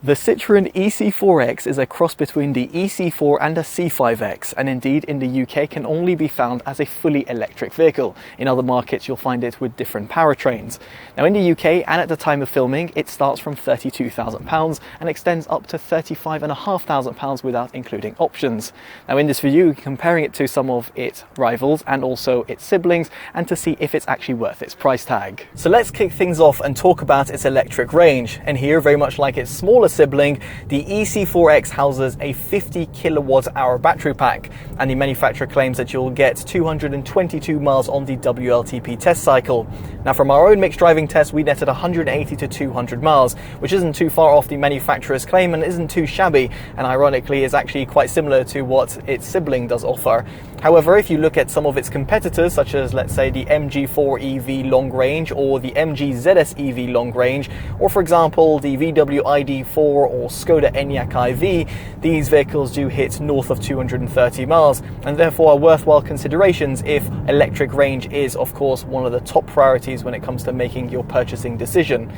The Citroen e-C4X is a cross between the e-C4 and a C5X, and indeed in the UK can only be found as a fully electric vehicle. In other markets you'll find it with different powertrains. Now in the UK, and at the time of filming, it starts from £32,000 and extends up to £35,500 without including options. Now in this video, we're comparing it to some of its rivals and also its siblings, and to see if it's actually worth its price tag. So let's kick things off and talk about its electric range. And here, very much like its smaller sibling, the e-C4X houses a 50 kilowatt hour battery pack, and the manufacturer claims that you'll get 222 miles on the WLTP test cycle. Now from our own mixed driving test, we netted 180 to 200 miles, which isn't too far off the manufacturer's claim and isn't too shabby, and ironically is actually quite similar to what its sibling does offer. However, if you look at some of its competitors, such as let's say the MG4 EV long range or the MG ZS EV long range, or for example the VW ID4 or Skoda Enyaq iV, these vehicles do hit north of 230 miles and therefore are worthwhile considerations if electric range is of course one of the top priorities when it comes to making your purchasing decision.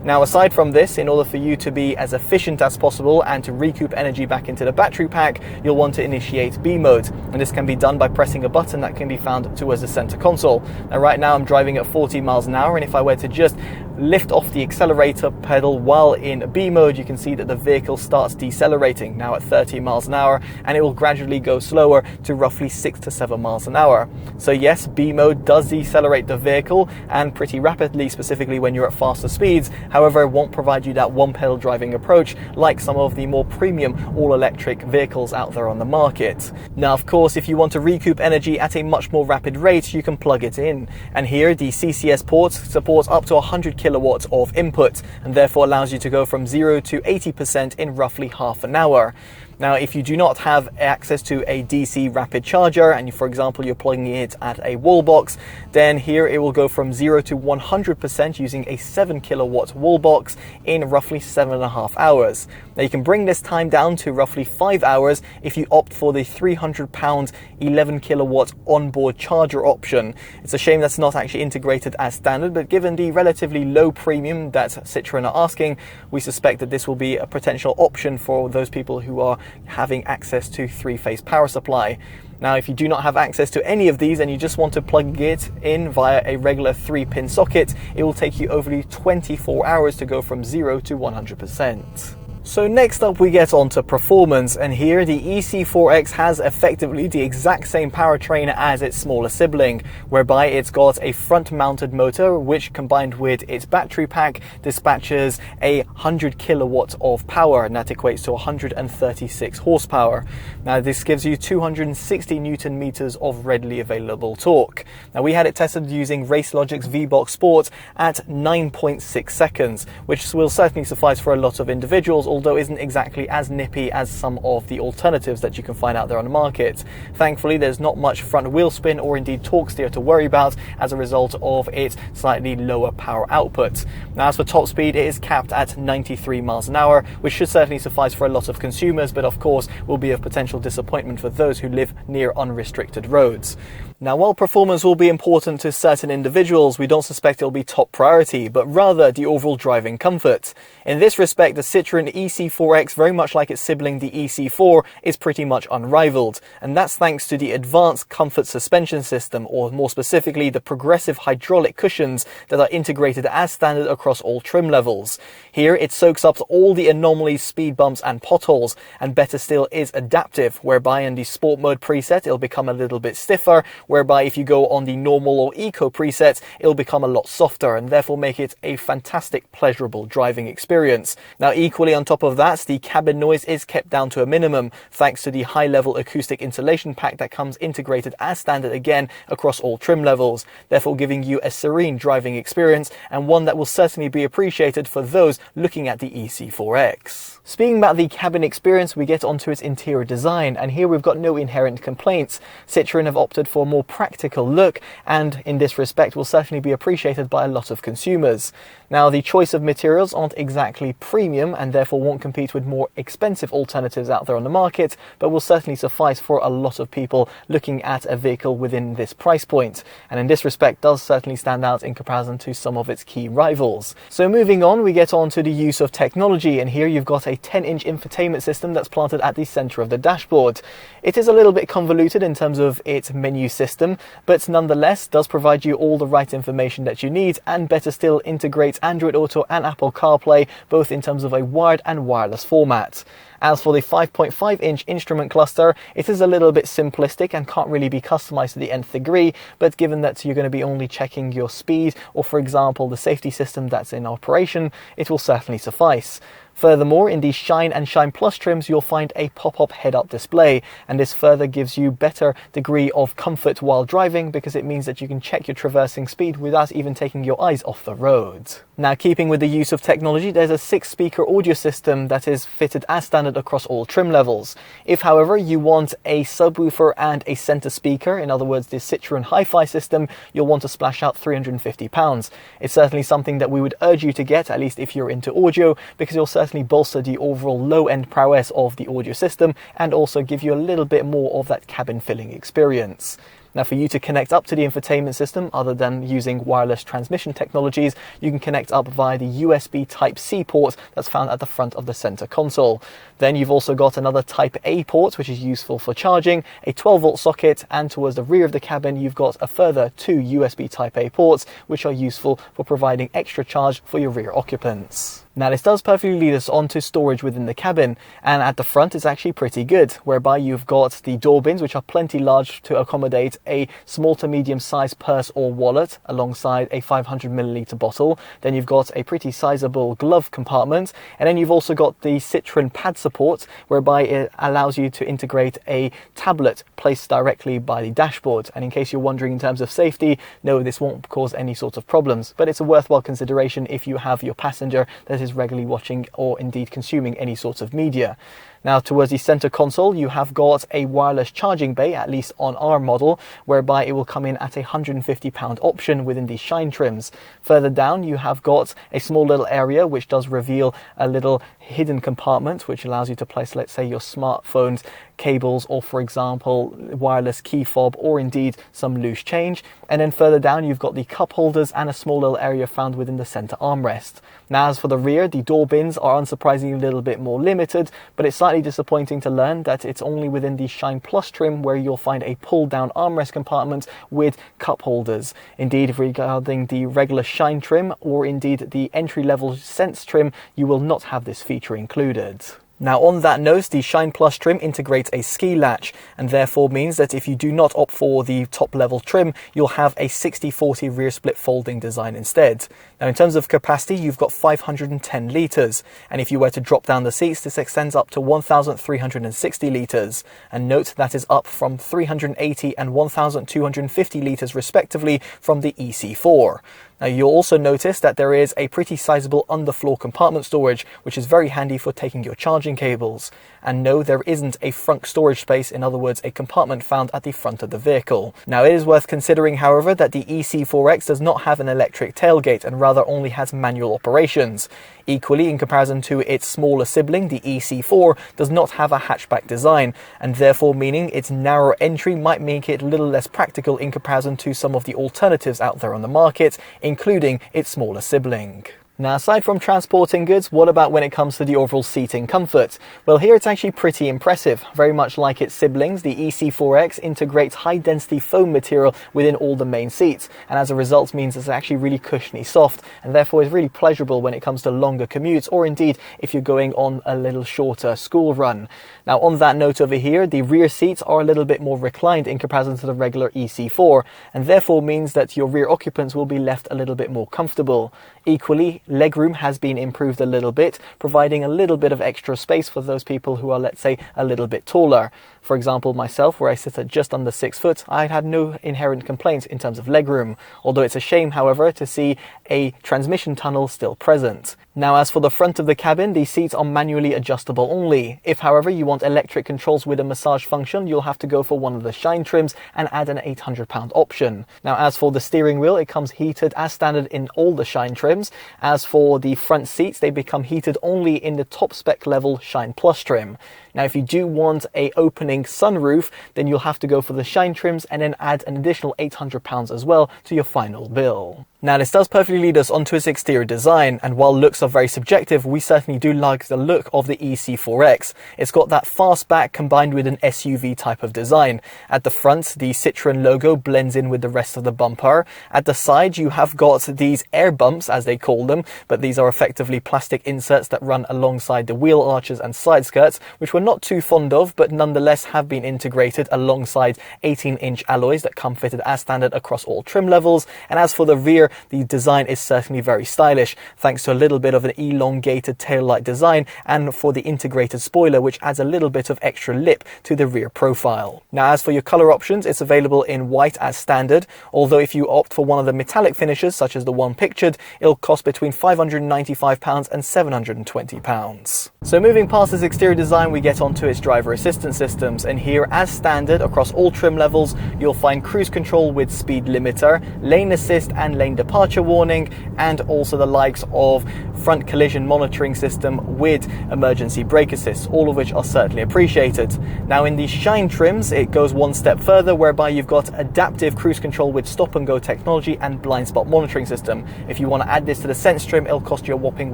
Now aside from this, in order for you to be as efficient as possible and to recoup energy back into the battery pack, you'll want to initiate B mode, and this can be done by pressing a button that can be found towards the center console. Now right now I'm driving at 40 miles an hour, and if I were to just lift off the accelerator pedal while in B mode, you can see that the vehicle starts decelerating now at 30 miles an hour, and it will gradually go slower to roughly 6 to 7 miles an hour. So yes, B mode does decelerate the vehicle, and pretty rapidly, specifically when you're at faster speeds. However, it won't provide you that one pedal driving approach like some of the more premium all-electric vehicles out there on the market. Now of course, if you want to recoup energy at a much more rapid rate, you can plug it in, and here the CCS port supports up to 100 kilowatts of input, and therefore allows you to go from 0 to 80% in roughly half an hour. Now, if you do not have access to a DC rapid charger, and for example you're plugging it at a wall box, then here it will go from 0 to 100% using a 7 kilowatt wall box in roughly 7.5 hours. Now you can bring this time down to roughly 5 hours if you opt for the £300 11 kilowatt onboard charger option. It's a shame that's not actually integrated as standard, but given the relatively low premium that Citroen are asking, we suspect that this will be a potential option for those people who are having access to three-phase power supply. Now if you do not have access to any of these and you just want to plug it in via a regular 3-pin socket, it will take you over 24 hours to go from 0 to 100%. So next up we get on to performance, and here the e-C4X has effectively the exact same powertrain as its smaller sibling, whereby it's got a front mounted motor which combined with its battery pack dispatches 100 kilowatts of power, and that equates to 136 horsepower. Now this gives you 260 newton meters of readily available torque. Now we had it tested using RaceLogic's VBox Sport at 9.6 seconds, which will certainly suffice for a lot of individuals, although isn't exactly as nippy as some of the alternatives that you can find out there on the market. Thankfully, there's not much front wheel spin or indeed torque steer to worry about as a result of its slightly lower power output. Now, as for top speed, it is capped at 93 miles an hour, which should certainly suffice for a lot of consumers, but of course will be of potential disappointment for those who live near unrestricted roads. Now, while performance will be important to certain individuals, we don't suspect it'll be top priority, but rather the overall driving comfort. In this respect, the Citroen e-C4X, very much like its sibling the e-C4, is pretty much unrivaled, and that's thanks to the advanced comfort suspension system, or more specifically the progressive hydraulic cushions that are integrated as standard across all trim levels. Here it soaks up all the anomalies, speed bumps and potholes, and better still is adaptive, whereby in the sport mode preset it'll become a little bit stiffer, whereby if you go on the normal or eco presets, it'll become a lot softer and therefore make it a fantastic, pleasurable driving experience. Now equally on top of that, the cabin noise is kept down to a minimum thanks to the high-level acoustic insulation pack that comes integrated as standard again across all trim levels, therefore giving you a serene driving experience, and one that will certainly be appreciated for those looking at the e-C4X. Speaking about the cabin experience, we get onto its interior design, and here we've got no inherent complaints. Citroen have opted for more more practical look, and in this respect will certainly be appreciated by a lot of consumers. Now, the choice of materials aren't exactly premium and therefore won't compete with more expensive alternatives out there on the market, but will certainly suffice for a lot of people looking at a vehicle within this price point, and in this respect does certainly stand out in comparison to some of its key rivals. So moving on, we get on to the use of technology, and here you've got a 10-inch infotainment system that's planted at the center of the dashboard. It is a little bit convoluted in terms of its menu system, but nonetheless does provide you all the right information that you need, and better still integrates Android Auto and Apple CarPlay, both in terms of a wired and wireless format. As for the 5.5-inch instrument cluster, it is a little bit simplistic and can't really be customized to the nth degree, but given that you're going to be only checking your speed or, for example, the safety system that's in operation, it will certainly suffice. Furthermore, in the Shine and Shine Plus trims, you'll find a pop-up head-up display, and this further gives you better degree of comfort while driving, because it means that you can check your traversing speed without even taking your eyes off the road. Now, keeping with the use of technology, there's a 6-speaker audio system that is fitted as standard across all trim levels. If, however, you want a subwoofer and a center speaker, in other words, the Citroen Hi-Fi system, you'll want to splash out £350. It's certainly something that we would urge you to get, at least if you're into audio, because you'll certainly bolster the overall low-end prowess of the audio system and also give you a little bit more of that cabin filling experience. Now, for you to connect up to the infotainment system, other than using wireless transmission technologies, you can connect up via the USB Type-C port that's found at the front of the center console. Then you've also got another Type-A port, which is useful for charging, a 12-volt socket, and towards the rear of the cabin, you've got a further 2 USB Type-A ports, which are useful for providing extra charge for your rear occupants. Now, this does perfectly lead us onto storage within the cabin, and at the front it's actually pretty good, whereby you've got the door bins, which are plenty large to accommodate a small to medium sized purse or wallet alongside a 500ml bottle. Then you've got a pretty sizable glove compartment, and then you've also got the Citroen pad support, whereby it allows you to integrate a tablet placed directly by the dashboard. And in case you're wondering in terms of safety, no, this won't cause any sort of problems, but it's a worthwhile consideration if you have your passenger that is regularly watching or indeed consuming any sorts of media. Now, towards the center console, you have got a wireless charging bay, at least on our model, whereby it will come in at a £150 option within the Shine trims. Further down, you have got a small little area which does reveal a little hidden compartment, which allows you to place, let's say, your smartphone's cables, or for example, wireless key fob, or indeed some loose change. And then further down, you've got the cup holders and a small little area found within the center armrest. Now, as for the rear, the door bins are unsurprisingly a little bit more limited, but it's slightly disappointing to learn that it's only within the Shine Plus trim where you'll find a pull-down armrest compartment with cup holders. Indeed, regarding the regular Shine trim, or indeed the entry-level Sense trim, you will not have this feature included. Now, on that note, the Shine Plus trim integrates a ski latch, and therefore means that if you do not opt for the top level trim, you'll have a 60/40 rear split folding design instead. Now, in terms of capacity, you've got 510 litres, and if you were to drop down the seats, this extends up to 1,360 litres. And note that is up from 380 and 1,250 litres respectively from the e-C4. Now, you'll also notice that there is a pretty sizable underfloor compartment storage, which is very handy for taking your charging cables. And no, there isn't a front storage space, in other words, a compartment found at the front of the vehicle. Now, it is worth considering, however, that the e-C4X does not have an electric tailgate and rather only has manual operations. Equally, in comparison to its smaller sibling, the e-C4 does not have a hatchback design, and therefore meaning its narrow entry might make it a little less practical in comparison to some of the alternatives out there on the market, including its smaller sibling. Now, aside from transporting goods, what about when it comes to the overall seating comfort? Well, here it's actually pretty impressive. Very much like its siblings, the e-C4X integrates high-density foam material within all the main seats, and as a result means it's actually really cushiony soft, and therefore is really pleasurable when it comes to longer commutes, or indeed if you're going on a little shorter school run. Now, on that note over here, the rear seats are a little bit more reclined in comparison to the regular e-C4, and therefore means that your rear occupants will be left a little bit more comfortable. Equally, Legroom has been improved a little bit, providing a little bit of extra space for those people who are, let's say, a little bit taller. For example, myself, where I sit at just under 6 foot, I had no inherent complaints in terms of legroom, although it's a shame, however, to see a transmission tunnel still present. Now, as for the front of the cabin, the seats are manually adjustable only. If, however, you want electric controls with a massage function, you'll have to go for one of the Shine trims and add an £800 option. Now, as for the steering wheel, it comes heated as standard in all the Shine trims. As for the front seats, they become heated only in the top spec level Shine Plus trim. Now, if you do want a opening sunroof, then you'll have to go for the Shine trims and then add an additional £800 as well to your final bill. Now, this does perfectly lead us onto its exterior design, and while looks are very subjective, we certainly do like the look of the e-C4X. It's got that fastback combined with an SUV type of design. At the front, the Citroen logo blends in with the rest of the bumper. At the side, you have got these air bumps, as they call them, but these are effectively plastic inserts that run alongside the wheel arches and side skirts, which we're not too fond of, but nonetheless have been integrated alongside 18-inch alloys that come fitted as standard across all trim levels. And as for the rear, the design is certainly very stylish, thanks to a little bit of an elongated taillight design and for the integrated spoiler, which adds a little bit of extra lip to the rear profile. Now, as for your color options, it's available in white as standard, although if you opt for one of the metallic finishes, such as the one pictured, it'll cost between £595 and £720. So moving past this exterior design, we get onto its driver assistance systems, and here, as standard across all trim levels, you'll find cruise control with speed limiter, lane assist and lane departure warning, and also the likes of front collision monitoring system with emergency brake assist, all of which are certainly appreciated. Now, in the Shine trims, it goes one step further, whereby you've got adaptive cruise control with stop and go technology and blind spot monitoring system. If you want to add this to the Sense trim, it'll cost you a whopping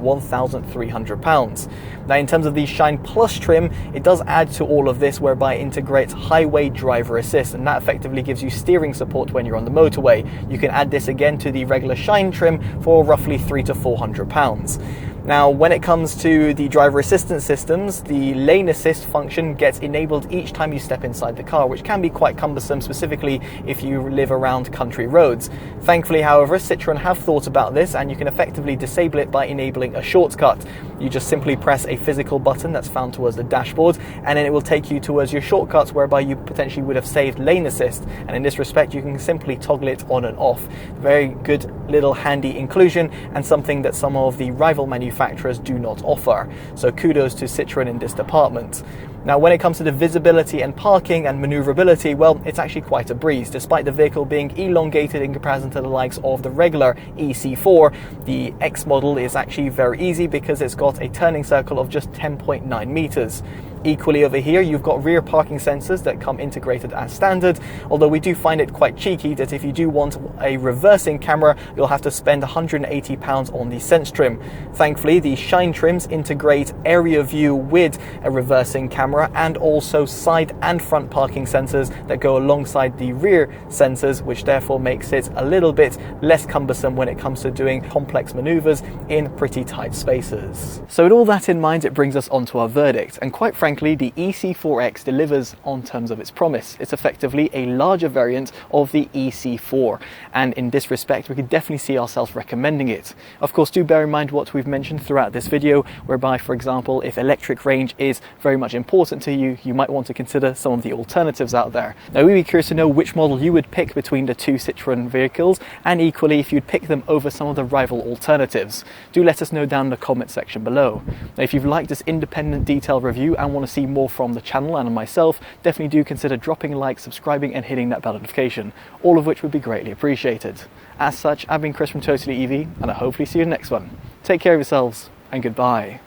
£1,300. Now, in terms of the Shine Plus trim, it does add to all of this, whereby it integrates highway driver assist, and that effectively gives you steering support when you're on the motorway. You can add this again to the regular Shine trim for roughly £300 to £400. Now, when it comes to the driver assistance systems, the lane assist function gets enabled each time you step inside the car, which can be quite cumbersome, specifically if you live around country roads. Thankfully, however, Citroen have thought about this, and you can effectively disable it by enabling a shortcut. You just simply press a physical button that's found towards the dashboard, and then it will take you towards your shortcuts, whereby you potentially would have saved lane assist. And in this respect, you can simply toggle it on and off. Very good little handy inclusion, and something that some of the rival manufacturers do not offer. So kudos to Citroen in this department. Now, when it comes to the visibility and parking and maneuverability, well, it's actually quite a breeze. Despite the vehicle being elongated in comparison to the likes of the regular e-C4, the X model is actually very easy because it's got a turning circle of just 10.9 meters. Equally over here, you've got rear parking sensors that come integrated as standard, although we do find it quite cheeky that if you do want a reversing camera, you'll have to spend £180 on the Sense trim. Thankfully, the Shine trims integrate area view with a reversing camera and also side and front parking sensors that go alongside the rear sensors, which therefore makes it a little bit less cumbersome when it comes to doing complex maneuvers in pretty tight spaces. So with all that in mind, it brings us onto our verdict, and quite frankly, the e-C4X delivers on terms of its promise. It's effectively a larger variant of the e-C4, and in this respect, we could definitely see ourselves recommending it. Of course, do bear in mind what we've mentioned throughout this video, whereby, for example, if electric range is very much important to you, you might want to consider some of the alternatives out there. Now, we'd be curious to know which model you would pick between the two Citroen vehicles, and equally if you'd pick them over some of the rival alternatives. Do let us know down in the comment section below. Now, if you've liked this independent detailed review and want to see more from the channel and myself, definitely do consider dropping a like, subscribing and hitting that bell notification, all of which would be greatly appreciated. As such, I've been Chris from TotallyEV, and I'll hopefully see you in the next one. Take care of yourselves, and goodbye.